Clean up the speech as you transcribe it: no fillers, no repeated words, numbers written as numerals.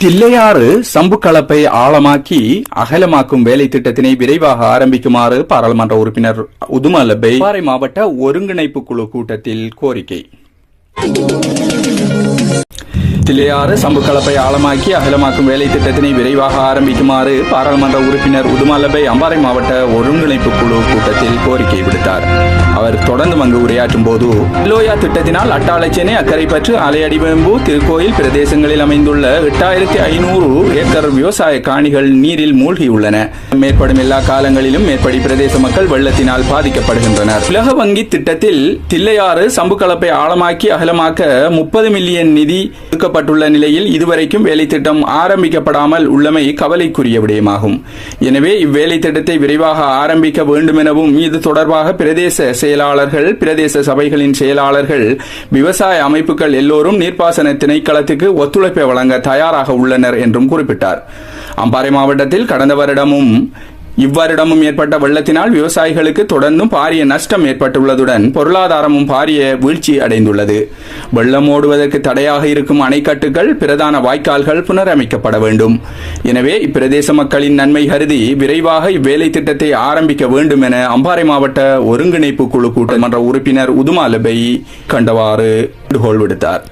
தில்லையாறு சம்பு கலப்பை ஆழமாக்கி அகலமாக்கும் வேலை திட்டத்தினை விரைவாக ஆரம்பிக்குமாறு பாராளுமன்ற உறுப்பினர் உதுமலபை பாறை மாவட்ட ஒருங்கிணைப்பு குழு கூட்டத்தில் கோரிக்கை. தில்லையாறு சம்பு கலப்பை ஆழமாக்கி அகலமாக்கும் வேலை திட்டத்தினை விரைவாக ஆரம்பிக்குமாறு பாராளுமன்ற உறுப்பினர் உதுமலபை அம்பாறை மாவட்ட ஒருங்கிணைப்பு குழு கூட்டத்தில் கோரிக்கை விடுத்தார். அவர் தொடர்ந்து அங்கு உரையாற்றும் போது, லோயா திட்டத்தினால் அட்டாளச்சேனை, அக்கரைப்பற்று, அலையடிவேம்பு, திருக்கோயில் பிரதேசங்களில் அமைந்துள்ள 8500 ஏக்கர் விவசாய காணிகள் நீரில் மூழ்கியுள்ளன. மேற்படும் எல்லா காலங்களிலும் மேற்படி பிரதேச மக்கள் வெள்ளத்தினால் பாதிக்கப்படுகின்றனர். உலக வங்கி திட்டத்தில் தில்லையாறு சம்பு கலப்பை ஆழமாக்கி அகலமாக்க 30 மில்லியன் நிதி ஒதுக்கப்பட்டுள்ள நிலையில் இதுவரைக்கும் வேலை திட்டம் ஆரம்பிக்கப்படாமல் உள்ளமை கவலைக்குரிய விடயமாகும். எனவே இவ்வேலை திட்டத்தை விரைவாக ஆரம்பிக்க வேண்டும் எனவும் இது தொடர்பாக பிரதேச செயலாளர்கள், பிரதேச சபைகளின் செயலாளர்கள், விவசாய அமைப்புகள் எல்லோரும் நீர்ப்பாசன திணைக்களத்துக்கு ஒத்துழைப்பை வழங்க தயாராக உள்ளனர் என்றும் குறிப்பிட்டார். அம்பாறை மாவட்டத்தில் கடந்த வருடமும் இவ்வருடமும் ஏற்பட்ட வெள்ளத்தினால் விவசாயிகளுக்கு தொடர்ந்தும் பாரிய நஷ்டம் ஏற்பட்டுள்ளதுடன் பொருளாதாரமும் பாரிய வீழ்ச்சி அடைந்துள்ளது. வெள்ளம் ஓடுவதற்கு தடையாக இருக்கும் அணைக்கட்டுகள், பிரதான வாய்க்கால்கள் புனரமைக்கப்பட வேண்டும். எனவே இப்பிரதேச மக்களின் நன்மை கருதி விரைவாக இவ்வேலை திட்டத்தை ஆரம்பிக்க வேண்டும் என அம்பாறை மாவட்ட ஒருங்கிணைப்பு குழு கூட்டமன்ற உறுப்பினர் உதுமலபை கண்டவாறு வேண்டுகோள் விடுத்தார்.